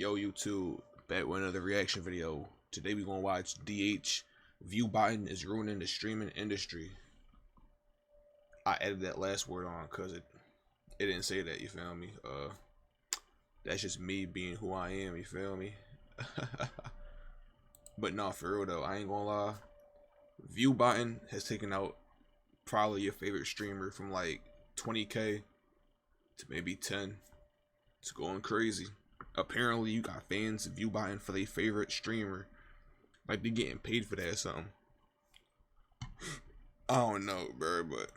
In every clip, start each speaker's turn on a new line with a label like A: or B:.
A: Yo YouTube, back with another reaction video. Today we gonna watch DH. Viewbotting is ruining the streaming industry. I added that last word on because it didn't say that, you feel me? That's just me being who I am, you feel me? But no, for real though, I ain't gonna lie. Viewbotting has taken out probably your favorite streamer from like 20k to maybe 10. It's going crazy. Apparently you got fans viewbotting for their favorite streamer, like they getting paid for that or something. I don't know, bro, but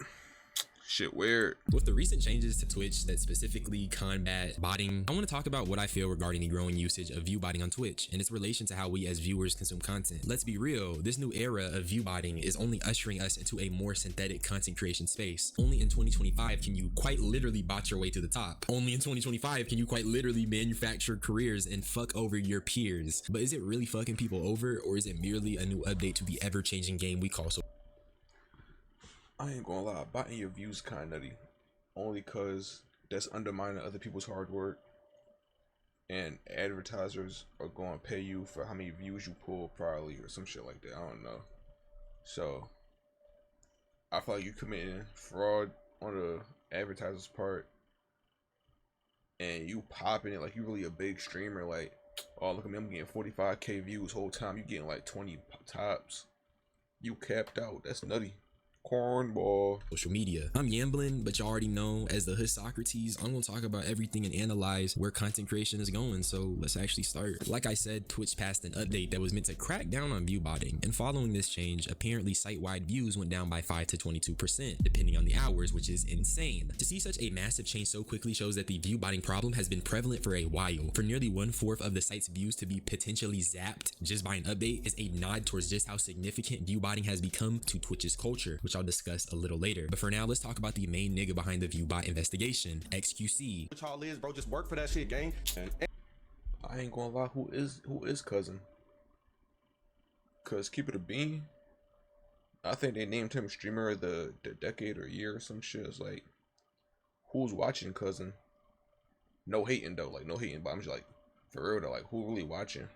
A: shit weird.
B: With the recent changes to Twitch that specifically combat botting, I want to talk about what I feel regarding the growing usage of viewbotting on Twitch and its relation to how we as viewers consume content. Let's be real, this new era of viewbotting is only ushering us into a more synthetic content creation space. Only in 2025 can you quite literally bot your way to the top. Only in 2025 can you quite literally manufacture careers and fuck over your peers. But is it really fucking people over, or is it merely a new update to the ever-changing game we call so?
A: I ain't gonna lie, botting your views kinda nutty. Only cause that's undermining other people's hard work. And advertisers are gonna pay you for how many views you pull probably, or some shit like that. I don't know. So I feel like you're committing fraud on the advertiser's part. And you popping it like you really a big streamer, like, oh look at me, I'm getting 45k views whole time, you getting like 20 tops. You capped out. That's nutty. Cornball.
B: Social media. I'm Yamblin, but you already know, as the hood Socrates, I'm gonna talk about everything and analyze where content creation is going, so let's actually start. Like I said, Twitch passed an update that was meant to crack down on viewbotting, and following this change, apparently site-wide views went down by 5 to 22%, depending on the hours, which is insane. To see such a massive change so quickly shows that the viewbotting problem has been prevalent for a while. For nearly 1/4 of the site's views to be potentially zapped just by an update is a nod towards just how significant viewbotting has become to Twitch's culture, which I'll discuss a little later. But for now, let's talk about the main nigga behind the Viewbot investigation, XQC.
C: What y'all is, bro? Just work for that shit, gang.
A: I ain't gonna lie, who is cousin? Cause keep it a bean. I think they named him streamer of the decade or year or some shit. It's like, who's watching cousin? No hating though, like no hating, but I'm just like, for real though, like who really watching?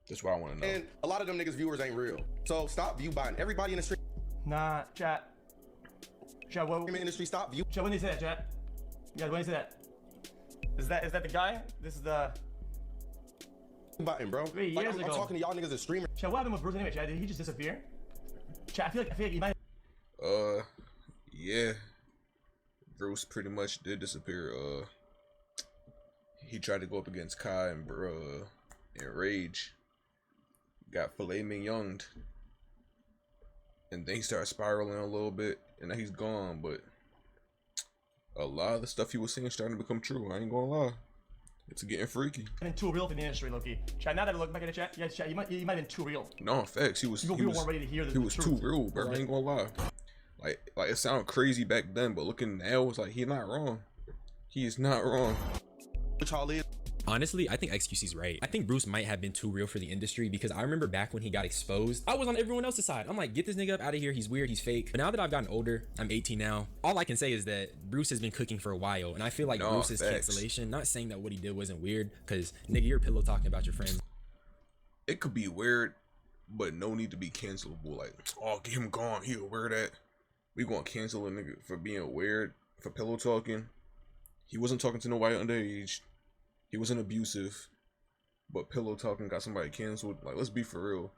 A: That's what I want to know.
C: And a lot of them niggas viewers ain't real. So stop view buying. Everybody in the stream
D: Nah, chat, what?
C: industry, stop view
D: Chat, when did you say that, chat? Yeah, when did you say that? Is that the guy? This is the
C: buying, bro.
D: 3
C: Like,
D: years
C: I'm
D: ago.
C: talking to y'all niggas as streamers.
D: Chat, what happened with Bruce anyway, chat? Did he just disappear? Chat, I feel like he might.
A: Yeah. Bruce pretty much did disappear. He tried to go up against Kai and Rage. Got filet mignoned. And then he started spiraling a little bit, and now he's gone. But a lot of the stuff he was saying starting to become true. I ain't gonna lie, it's getting freaky.
D: Been too real for the industry, lowkey. Chat, now that I look back at the chat, yeah, chat, he might have been too real.
A: No, facts. He was
D: weren't ready to hear the
A: truth. Too real, bro.
D: Right.
A: I ain't gonna lie. Like it sounded crazy back then, but looking now, it's like he's not wrong. He is not wrong.
C: What y'all is.
B: Honestly, I think XQC's right. I think Bruce might have been too real for the industry, because I remember back when he got exposed, I was on everyone else's side. I'm like, get this nigga up out of here. He's weird. He's fake. But now that I've gotten older, I'm 18 now. All I can say is that Bruce has been cooking for a while, and I feel like Bruce's cancellation, not saying that what he did wasn't weird, because nigga, you're pillow talking about your friends.
A: It could be weird, but no need to be cancelable. Like, oh, get him gone. He'll wear that. We gonna cancel a nigga for being weird, for pillow talking. He wasn't talking to nobody underage. He wasn't abusive, but pillow talking got somebody canceled. Like, let's be for real.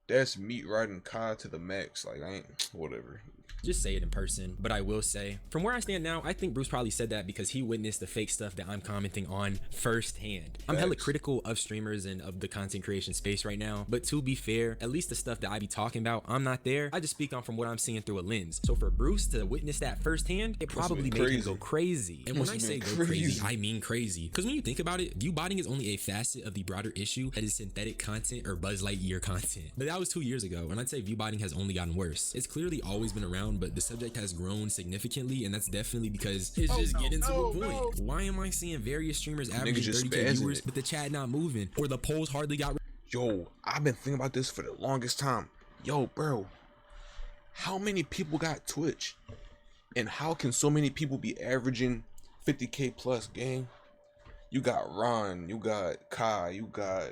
A: That's meat riding Kai to the max. Like, I ain't, whatever.
B: Just say it in person. But I will say, from where I stand now, I think Bruce probably said that because he witnessed the fake stuff that I'm commenting on firsthand. I'm hella critical of streamers and of the content creation space right now, but to be fair, at least the stuff that I be talking about, I'm not there. I just speak on from what I'm seeing through a lens. So for Bruce to witness that firsthand, it probably made him go crazy. And when I say go crazy, I mean crazy. Because when you think about it, viewbotting is only a facet of the broader issue that is synthetic content or Buzz Lightyear content. But that was 2 years ago, and I'd say viewbotting has only gotten worse. It's clearly always been around, but the subject has grown significantly, and that's definitely because it's just getting to a point. Why am I seeing various streamers averaging 30k viewers, but the chat not moving, or the polls hardly got?
A: Yo, I've been thinking about this for the longest time. Yo, bro, how many people got Twitch, and how can so many people be averaging 50k plus, gang? You got Ron, you got Kai, you got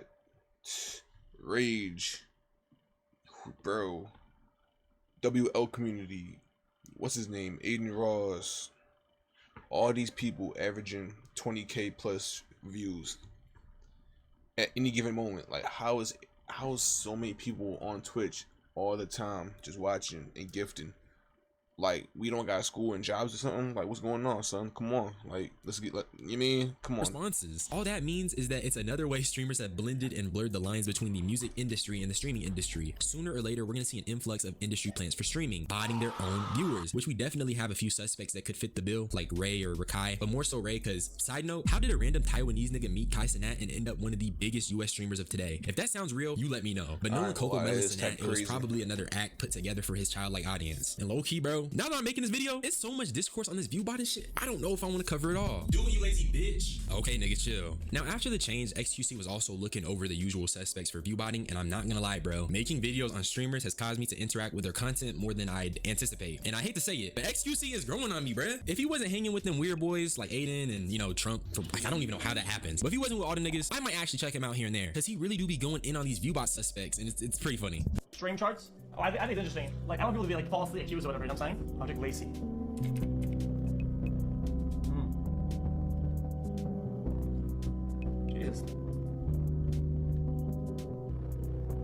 A: Rage, bro. WL community. What's his name? Aiden Ross. All these people averaging 20K plus views at any given moment. Like, how is so many people on Twitch all the time just watching and gifting? Like, we don't got school and jobs or something? Like, what's going on, son? Come on. Like, let's get, like, you mean? Come on.
B: Responses. All that means is that it's another way streamers have blended and blurred the lines between the music industry and the streaming industry. Sooner or later, we're going to see an influx of industry plans for streaming, botting their own viewers, which we definitely have a few suspects that could fit the bill, like Ray or Rakai, but more so Ray, because, side note, how did a random Taiwanese nigga meet Kai Cenat and end up one of the biggest US streamers of today? If that sounds real, you let me know. But knowing Coco Melon Cenat, it was probably another act put together for his childlike audience. And low-key, bro, now that I'm making this video, it's so much discourse on this Viewbotting shit, I don't know if I want to cover it all. Do it, you lazy bitch. Okay, nigga, chill. Now, after the change, XQC was also looking over the usual suspects for Viewbotting, and I'm not gonna lie, bro, making videos on streamers has caused me to interact with their content more than I'd anticipate. And I hate to say it, but XQC is growing on me, bruh. If he wasn't hanging with them weird boys like Aiden and, you know, Trump, like, I don't even know how that happens, but if he wasn't with all the niggas, I might actually check him out here and there, because he really do be going in on these Viewbot suspects, and it's pretty funny.
D: Stream charts? Oh, I think it's interesting. Like, I don't want people to be like falsely accused or whatever, you know what I'm saying? I'll take Lacey. Jesus.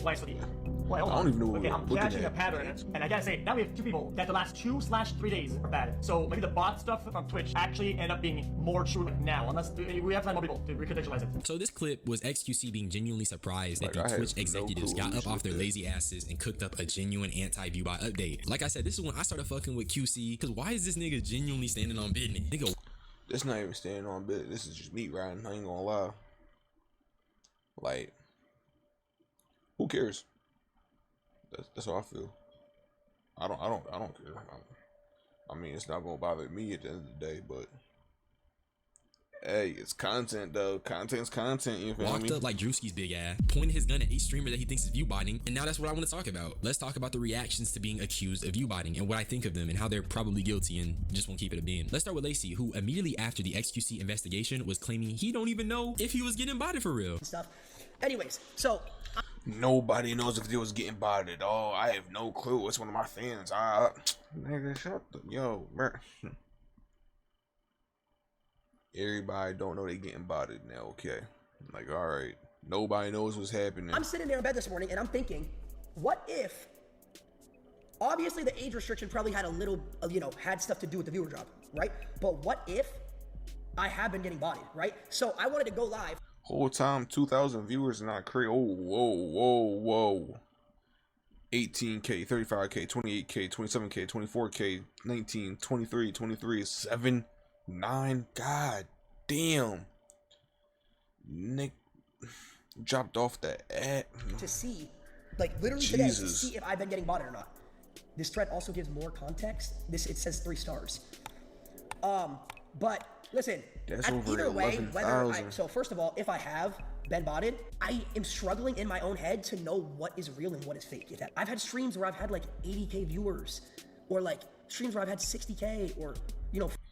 D: Lacey. Wait, hold on.
A: I don't even know what
D: okay,
A: we're
D: I'm
A: looking
D: catching a
A: at.
D: pattern, and I gotta say, now we have two people that the last 2/3 days are bad. So maybe the bot stuff from Twitch actually end up being more true like now, unless we have to find more people to recontextualize it.
B: So this clip was XQC being genuinely surprised that
A: Like,
B: the
A: I
B: Twitch
A: have no
B: executives
A: clue
B: got
A: what
B: up off their
A: shit
B: lazy asses and cooked up a genuine anti-Viewbot update. Like I said, this is when I started fucking with QC, because why is this nigga genuinely standing on business? Nigga,
A: This not even standing on bit. This is just meat riding. I ain't gonna lie. Like, who cares? That's how I feel. I don't care. I mean, it's not gonna bother me at the end of the day, but hey, it's content though. Content's content. You feel
B: walked
A: me?
B: up like Drewski's big ass, pointed his gun at each streamer that he thinks is viewbotting, and now that's what I want to talk about. Let's talk about the reactions to being accused of viewbotting and what I think of them and how they're probably guilty and just won't keep it a beam. Let's start with Lacey, who immediately after the XQC investigation was claiming he don't even know if he was getting botted for real.
E: Stuff. Anyways, so
A: Nobody knows if they was getting botted. Oh, I have no clue. It's one of my fans. Nigga, shut the bro. Everybody don't know they getting botted now. Okay, like, all right. Nobody knows what's happening.
E: I'm sitting there in bed this morning and I'm thinking, what if? Obviously, the age restriction probably had a little, had stuff to do with the viewer drop, right? But what if I have been getting botted, right? So I wanted to go live.
A: Whole time, 2,000 viewers, not crazy. Oh, whoa. 18K, 35K, 28K, 27K, 24K, 19, 23, 23, 7, 9. God damn. Nick dropped off the ad.
E: To see, like literally today, to see if I've been getting botted or not. This thread also gives more context. It says 3 stars. But listen,
A: that's over
E: either way, whether so first of all, if I have been botted, I am struggling in my own head to know what is real and what is fake. I've had streams where I've had like 80K viewers, or like streams where I've had 60K, or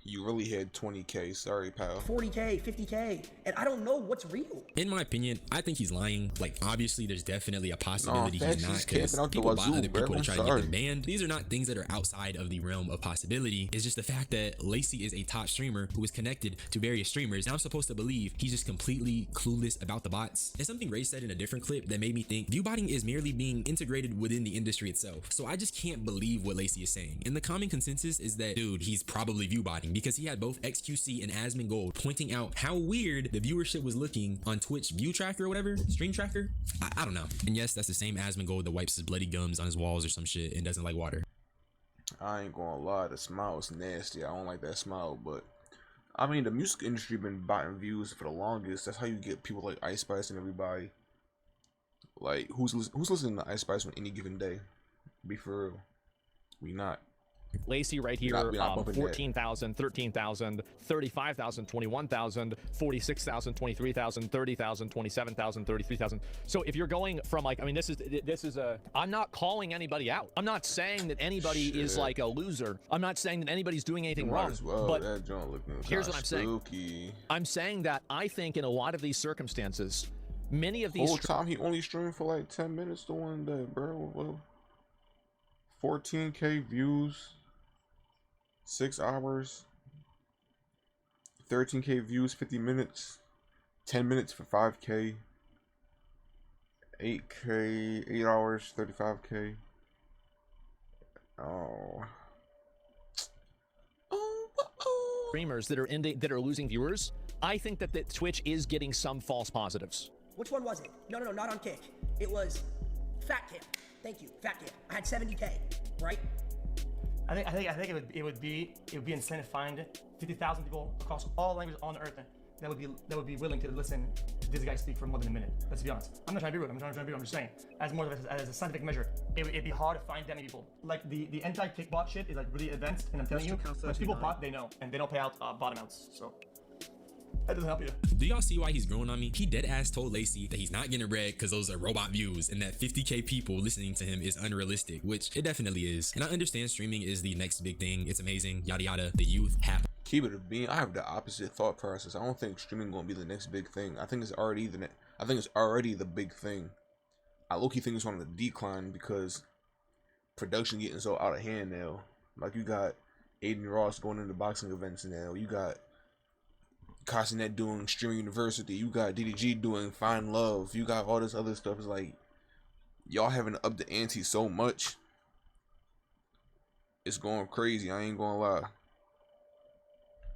A: you really had 20K. Sorry, pal.
E: 40K, 50K, and I don't know what's real.
B: In my opinion, I think he's lying. Like, obviously, there's definitely a possibility he's not, because people bot other people to try to get them banned. These are not things that are outside of the realm of possibility. It's just the fact that Lacey is a top streamer who is connected to various streamers, and I'm supposed to believe he's just completely clueless about the bots. And something Ray said in a different clip that made me think viewbotting is merely being integrated within the industry itself. So I just can't believe what Lacey is saying. And the common consensus is that, dude, he's probably viewbotting, because he had both XQC and Asmongold pointing out how weird the viewership was looking on Twitch view tracker or whatever, stream tracker. I don't know. And yes, that's the same Asmongold that wipes his bloody gums on his walls or some shit and doesn't like water.
A: I ain't gonna lie, the smile is nasty. I don't like that smile, but I mean, the music industry been buying views for the longest. That's how you get people like Ice Spice and everybody. Like, who's listening to Ice Spice on any given day? Be for real. We not.
F: Lacey right here,
A: We're not bumping that.
F: 14,000, 13,000, 35,000, 21,000, 46,000, 23,000, 30,000, 27,000, 33,000. So if you're going from like, I mean, this is a, I'm not calling anybody out. I'm not saying that anybody is like a loser. I'm not saying that anybody's doing anything wrong.
A: Well,
F: but
A: that joint looking
F: here's what I'm
A: spooky.
F: saying. I'm saying that I think in a lot of these circumstances, many of these
A: whole time he only streamed for like 10 minutes doing that, bro. Well, 14K views, 6 hours, 13K views, 50 minutes, 10 minutes for 5K, 8K, 8 hours, 35K. Oh.
F: streamers that are losing viewers, I think that Twitch is getting some false positives.
E: Which one was it? No, not on Kick. It was Fat Kid. Thank you, Fat Kid. I had 70K, right?
D: I think it would be insane to find 50,000 people across all languages on Earth that would be willing to listen to this guy speak for more than a minute. Let's be honest. I'm not trying to be rude. I'm just saying, as more of as a scientific measure, it'd be hard to find that many people. Like the anti-kick bot shit is like really advanced, and I'm telling you, when people bot, they know, and they don't pay out bot amounts. So that doesn't help you.
B: Do y'all see why he's growing on me? He dead ass told Lacey that he's not getting bread because those are robot views and that 50K people listening to him is unrealistic, which it definitely is. And I understand streaming is the next big thing. It's amazing, yada yada. The youth have.
A: Keep it a bean. I have the opposite thought process. I don't think streaming gonna be the next big thing. I think it's already the big thing. I low-key think it's on the decline because production getting so out of hand now. Like you got Aiden Ross going into boxing events now. You got Castanet doing Streaming University. You got DDG doing Find Love. You got all this other stuff. It's like y'all having to up the ante so much. It's going crazy. I ain't gonna lie.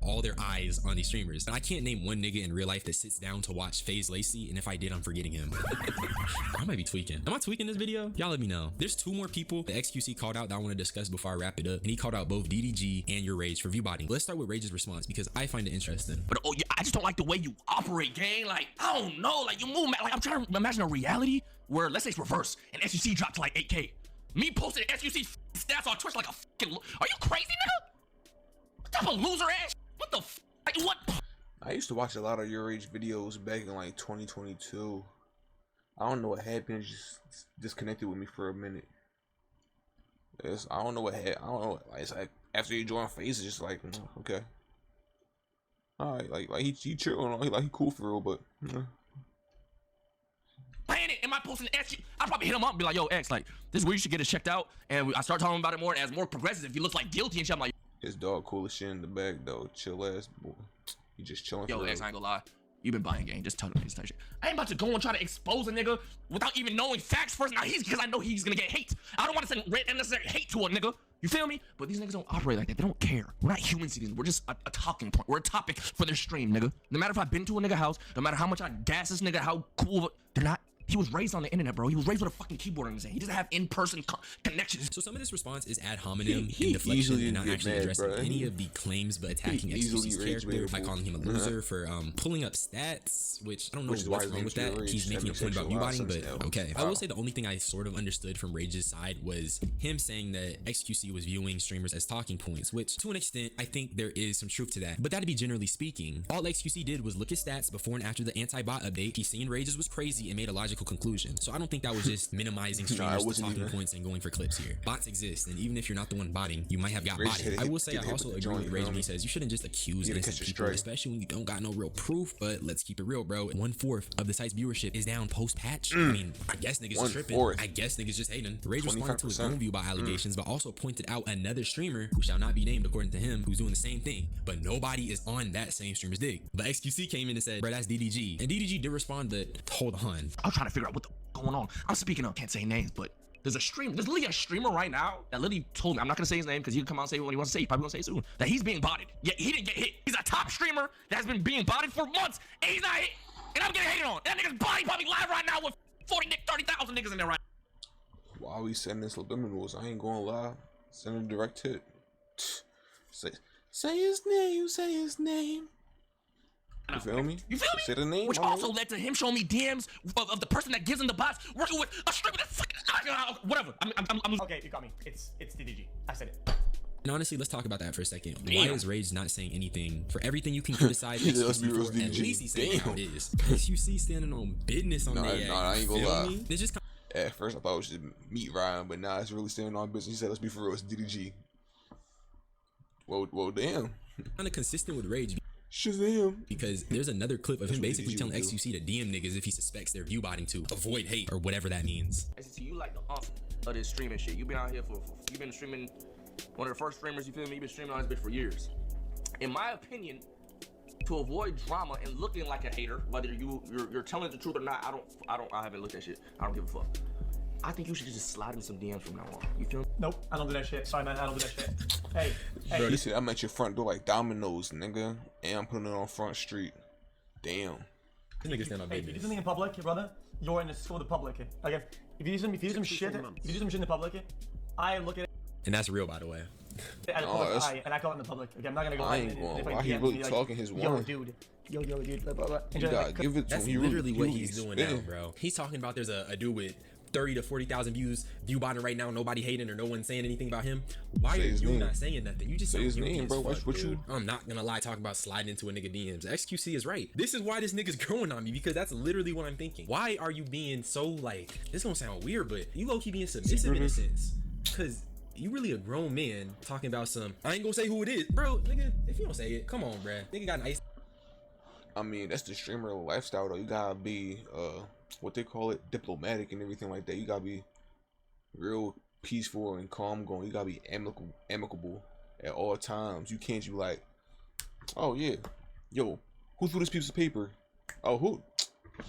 B: All their eyes on these streamers. And I can't name one nigga in real life that sits down to watch FaZe Lacey, and if I did, I'm forgetting him. I might be tweaking. Am I tweaking this video? Y'all let me know. There's 2 more people the XQC called out that I want to discuss before I wrap it up, and he called out both DDG and your Rage for viewbotting. Let's start with Rage's response because I find it interesting.
G: But oh yeah, I just don't like the way you operate, gang. Like, I don't know, like you move, like I'm trying to imagine a reality where let's say it's reverse and SUC dropped to like 8K. Me posting SUC stats on Twitch like a fucking, are you crazy, nigga? What type of loser ass? What the f? Like, what?
A: I used to watch a lot of your age videos back in like 2022. I don't know what happened. It just disconnected with me for a minute. I don't know what happened. I don't know. Like, it's like after you join FaZe, it's just like okay. All right, like he chill on, like he cool for real, but.
G: Playing it, am I posting SU? I'd probably hit him up and be like, yo, X, like this is where you should get it checked out, and I start talking about it more. And as more progresses, if he looks like guilty and shit, I'm like.
A: His dog cool as shit in the back though. Chill ass boy. He just chilling.
G: Yo,
A: for
G: X,
A: real.
G: I ain't gonna lie. You been buying game. Just tell him this type shit. I ain't about to go and try to expose a nigga without even knowing facts first. Now because I know he's gonna get hate. I don't want to send unnecessary hate to a nigga. You feel me? But these niggas don't operate like that. They don't care. We're not human citizens. We're just a talking point. We're a topic for their stream, nigga. No matter if I've been to a nigga house, no matter how much I gas this nigga, how cool, they're not. He was raised on the internet, bro. He was raised with a fucking keyboard in his hand. He doesn't have in-person connections.
B: So some of this response is ad hominem and deflection and not actually addressing any of the claims, but attacking XQC's character by calling him a loser for pulling up stats, which I don't know what's wrong with that. He's making a point about viewbotting, but okay. I will say the only thing I sort of understood from Rage's side was him saying that XQC was viewing streamers as talking points, which to an extent, I think there is some truth to that. But that'd be generally speaking. All XQC did was look at stats before and after the anti-bot update. He seen Rage's was crazy and made a logical conclusion. So I don't think that was just minimizing streamers to talking points and going for clips here. Bots exist, and even if you're not the one botting, you might have got botted. I will say I also agree with Rage when he says you shouldn't just accuse innocent people, especially when you don't got no real proof. But let's keep it real, bro. 1/4 of the site's viewership is down post-patch. I mean, I guess niggas tripping. I guess niggas just hating. Rage responded to his own viewbot allegations, but also pointed out another streamer who shall not be named according to him, who's doing the same thing, but nobody is on that same streamer's dig. But XQC came in and said, bro, that's DDG. And DDG did respond, but hold on.
G: I'm trying to figure out what the going on. I'm speaking up, can't say names, but there's literally a streamer right now that literally told me, I'm not gonna say his name because he can come out and say what he wants to say. He's probably gonna say it soon, that he's being botted. Yet he didn't get hit. He's a top streamer that has been being botted for months, and he's not hit. And I'm getting hated on. That nigga's body probably live right now with 30,000 niggas in there right now.
A: Why we sending subliminals? I ain't gonna lie. Send a direct hit. Say his name. Say his name. You feel me?
G: You feel me?
A: Say the name.
G: Which also led to him showing me DMs of the person that gives him the bots working with a streamer that's fucking whatever. I'm
D: Okay, you got me. It's DDG. I said it.
B: And honestly, let's talk about that for a second. Why is Rage not saying anything? For everything you can criticize XQC for, at least he's saying how it is. XQC standing on business on their ass.
A: Nah, I ain't gonna lie.
B: It's just
A: At first I thought it was just meat riding, but now it's really standing on business. He said, let's be for real, it's DDG. Well, damn.
B: kind of consistent with Rage.
A: Shazam.
B: Because there's another clip of him basically telling XQC to DM niggas if he suspects they're viewbotting to avoid hate or whatever that means.
G: You like the of this streaming shit. You've been out here you've been streaming, one of the first streamers, you feel me? You've been streaming on this bitch for years. In my opinion, to avoid drama and looking like a hater, whether you're telling the truth or not, I haven't looked at shit. I don't give a fuck. I think you should just slide me some DMs from now on. You feel me?
D: Nope, I don't do that shit. Sorry, man, I don't do that shit. Hey.
A: Bro, he said I'm at your front door like Domino's, nigga, and I'm putting it on Front Street. Damn.
B: This nigga stand on
D: Hey, if you do
B: business.
D: something in public, brother, you're in the school of the public. Like, if you do some shit in the public, I look at it
B: And that's real, by the way.
D: at a public eye, and I call it in the public. Okay, I'm not gonna go.
A: I ain't going. Why he really talking his
D: yo,
A: one?
D: dude, yo, dude, blah, blah, blah.
A: You gotta give it to
B: That's
A: him.
B: literally what
A: really
B: he's doing now, bro. He's talking about there's a dude with 30 to 40,000 views viewbotting right now, nobody hating or no one saying anything about him. Why are you not saying nothing? You just
A: say his
B: guilty
A: name,
B: as
A: bro.
B: fuck,
A: What you?
B: dude. I'm not gonna lie, talking about sliding into a nigga DMs. XQC is right. This is why this nigga's growing on me, because that's literally what I'm thinking. Why are you being so like, this gonna sound weird, but you low-key being submissive in a sense? Because you really a grown man talking about some, I ain't gonna say who it is. Bro, nigga, if you don't say it, come on, bruh. Nigga got nice.
A: I mean, that's the streamer lifestyle, though. You gotta be, what they call it, diplomatic and everything like that. You gotta be real peaceful and calm going. You gotta be amicable at all times. You can't be like, oh yeah, yo, who threw this piece of paper? Oh, who?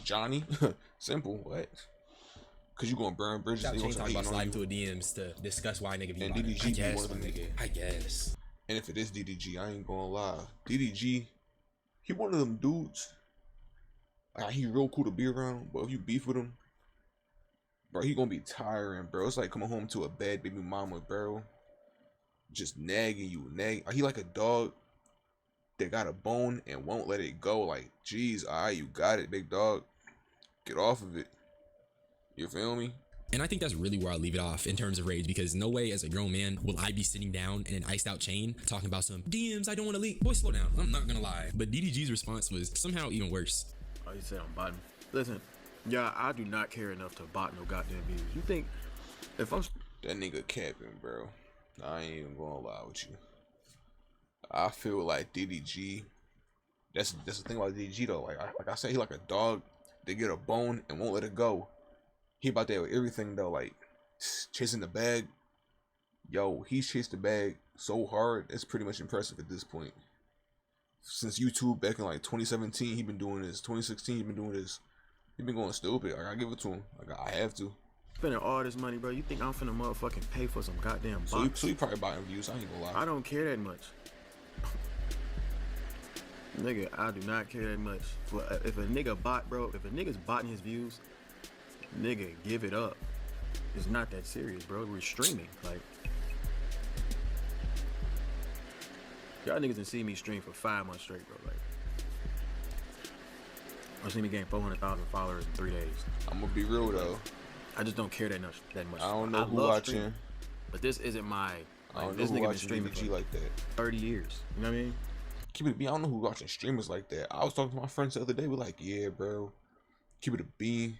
A: Johnny. Simple. What? Cause you gonna burn bridges.
B: Stop
A: They gonna
B: talking about
A: hate on
B: sliding
A: you.
B: to a DMs to discuss why nigga be
A: And
B: bothering.
A: DDG
B: I
A: be
B: guess,
A: one of them
B: my nigga. I guess.
A: And if it is DDG, I ain't gonna lie. DDG, he one of them dudes. Like, he real cool to be around, but if you beef with him, bro, he gonna be tiring, bro. It's like coming home to a bad baby mama, bro. Just nagging you, He like a dog that got a bone and won't let it go. Like, geez, alright, you got it, big dog. Get off of it. You feel me?
B: And I think that's really where I'll leave it off in terms of Rage, because no way as a grown man will I be sitting down in an iced out chain talking about some DMs I don't want to leak. Boy, slow down. I'm not gonna lie. But DDG's response was somehow even worse.
H: Oh, you say I'm botting. Listen, yeah, I do not care enough to bot no goddamn views. You think if I'm
A: That nigga capping, bro. I ain't even gonna lie with you. I feel like DDG. That's the thing about DDG though. Like I said, he like a dog. They get a bone and won't let it go. He about that with everything though. Like chasing the bag. Yo, he's chased the bag so hard. It's pretty much impressive at this point. Since YouTube back in like 2017, he been doing this. 2016, he been doing this. He been going stupid. Like, I give it to him. Like, I have to.
H: spending all this money, bro, you think I'm finna motherfucking pay for some goddamn bots?
A: So you probably buying views. I ain't gonna lie.
H: I don't care that much. Nigga, I do not care that much. If a nigga bot, bro, if a nigga's botting his views, nigga, give it up. It's not that serious, bro. We're streaming. Like, y'all niggas didn't see me stream for 5 months straight, bro. Like, I seen me gain 400,000 followers in 3 days.
A: I'm gonna be real though.
H: I just don't care that much.
A: I don't know who
H: love
A: watching.
H: streaming, but this isn't my.
A: I don't know
H: this
A: who
H: nigga been
A: watching
H: streaming
A: DDG
H: for
A: like that.
H: 30 years. You know what I mean?
A: Keep it a B. I don't know who watching streamers like that. I was talking to my friends the other day. We're like, yeah, bro. Keep it a B.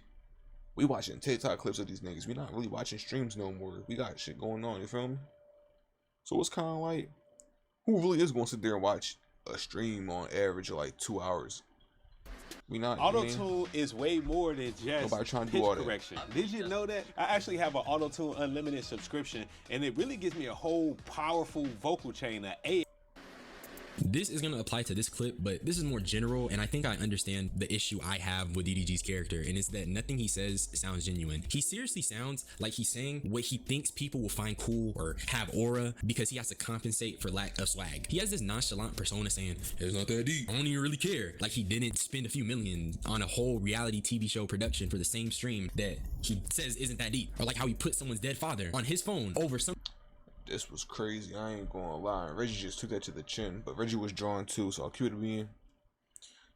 A: We watching TikTok clips of these niggas. We not really watching streams no more. We got shit going on. You feel me? So it's kind of like, who really is going to sit there and watch a stream on average of like 2 hours? We not.
I: Auto-tune is way more than just
A: Nobody trying to
I: pitch
A: do all that.
I: correction. Did you know that? I actually have an Auto-Tune Unlimited subscription, and it really gives me a whole powerful vocal chain, an AI.
B: This is going to apply to this clip, but this is more general, and I think I understand the issue I have with DDG's character, and it's that nothing he says sounds genuine. He seriously sounds like he's saying what he thinks people will find cool or have aura because he has to compensate for lack of swag. He has this nonchalant persona saying, it's not that deep, I don't even really care. Like he didn't spend a few million on a whole reality TV show production for the same stream that he says isn't that deep. Or like how he put someone's dead father on his phone over some...
A: This was crazy. I ain't gonna lie. Reggie just took that to the chin, but Reggie was drawn too, so I'll keep it being.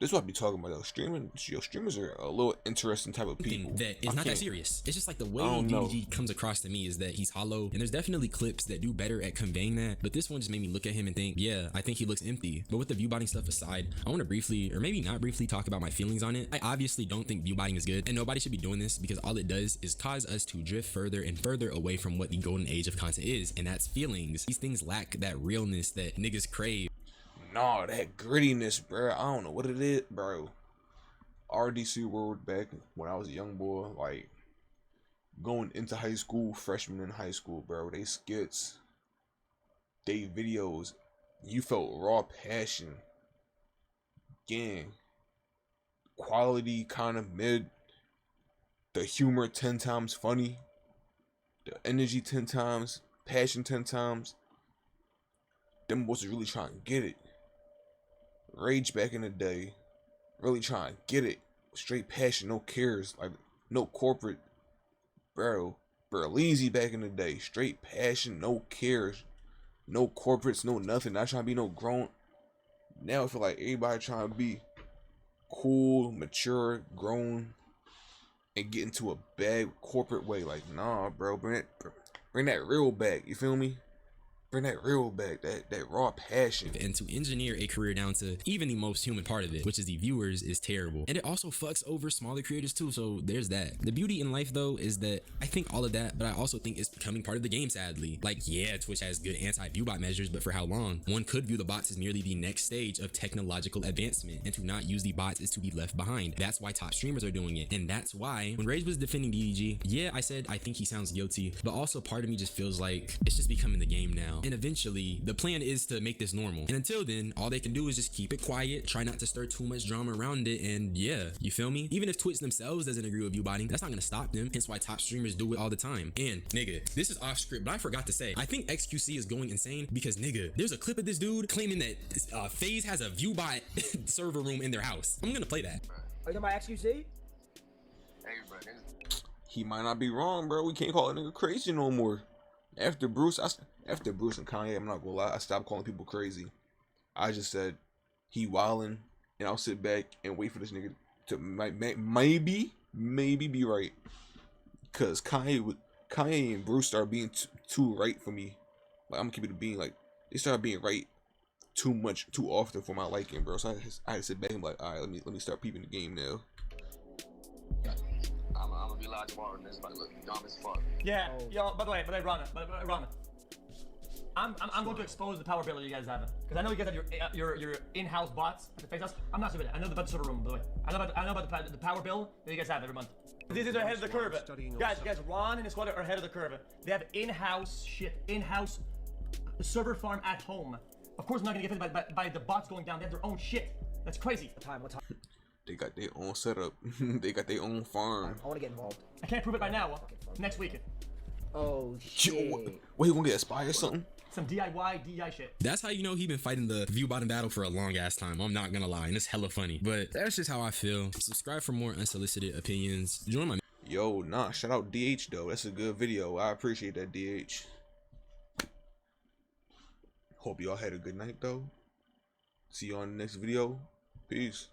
A: This is what I be talking about. Streamers are a little interesting type of people.
B: That it's not that serious. It's just like the way DDG comes across to me is that he's hollow, and there's definitely clips that do better at conveying that. But this one just made me look at him and think, yeah, I think he looks empty. But with the viewbotting stuff aside, I want to briefly, or maybe not briefly, talk about my feelings on it. I obviously don't think viewbotting is good, and nobody should be doing this because all it does is cause us to drift further and further away from what the golden age of content is, and that's feelings. These things lack that realness that niggas crave.
A: Nah, that grittiness, bro. I don't know what it is, bro. RDC World back when I was a young boy, like going into high school, freshman in high school, bro. They skits, they videos, you felt raw passion. Gang, quality kind of mid, the humor 10 times funny, the energy 10 times, passion 10 times. Them boys was really trying to get it. Rage back in the day, really trying to get it. Straight passion, no cares, like no corporate. Bro, Lazy back in the day, straight passion, no cares, no corporates, no nothing. Not trying to be no grown. Now I feel like everybody trying to be cool, mature, grown, and get into a bad corporate way. Like, nah, bro, bring that real back. You feel me? Bring that real back, that raw passion.
B: And to engineer a career down to even the most human part of it, which is the viewers, is terrible. And it also fucks over smaller creators too, so there's that. The beauty in life though is that I think all of that, but I also think it's becoming part of the game, sadly. Like, yeah, Twitch has good anti-viewbot measures, but for how long? One could view the bots as merely the next stage of technological advancement, and to not use the bots is to be left behind. That's why top streamers are doing it, and that's why when Rage was defending DDG, yeah, I said I think he sounds guilty, but also part of me just feels like it's just becoming the game now. And eventually, the plan is to make this normal. And until then, all they can do is just keep it quiet, try not to stir too much drama around it, and yeah, you feel me? Even if Twitch themselves doesn't agree with viewbotting, that's not gonna stop them, hence why top streamers do it all the time. And, nigga, this is off script, but I forgot to say, I think XQC is going insane because, nigga, there's a clip of this dude claiming that FaZe has a viewbot server room in their house. I'm gonna play that.
E: Are you talking about XQC? Hey,
A: bro. He might not be wrong, bro. We can't call a nigga crazy no more. After Bruce and Kanye, I'm not gonna lie, I stopped calling people crazy. I just said he wildin', and I'll sit back and wait for this nigga to maybe be right. Cause Kanye and Bruce started being too right for me. Like, I'm gonna keep it being like they started being right too much, too often for my liking, bro. So I had to sit back and be like, all right, let me start peeping the game now.
J: I'm gonna be live tomorrow and this might look dumb as fuck.
D: Yeah, yo, by the way, Rana, I'm going to expose the power bill you guys have, because I know you guys have your in-house bots at the face house. I'm not stupid. I know about the server room, by the way. I know about the power bill that you guys have every month. These are ahead of the curve. Guys, Ron and his squad are ahead of the curve. They have in-house shit, in-house server farm at home. Of course, I'm not gonna get affected by the bots going down. They have their own shit. That's crazy.
E: What time?
A: They got their own setup. They got their own farm.
E: I want to get involved.
D: I can't prove it right now. Next week.
E: Oh shit.
A: Wait, you gonna get Aspire or something?
D: Some DIY shit.
B: That's how you know he been fighting the viewbotting battle for a long ass time. I'm not gonna lie, and it's hella funny. But that's just how I feel. Subscribe for more unsolicited opinions. Join my
A: Yo, nah, shout out DH though. That's a good video. I appreciate that, DH. Hope y'all had a good night though. See you on the next video. Peace.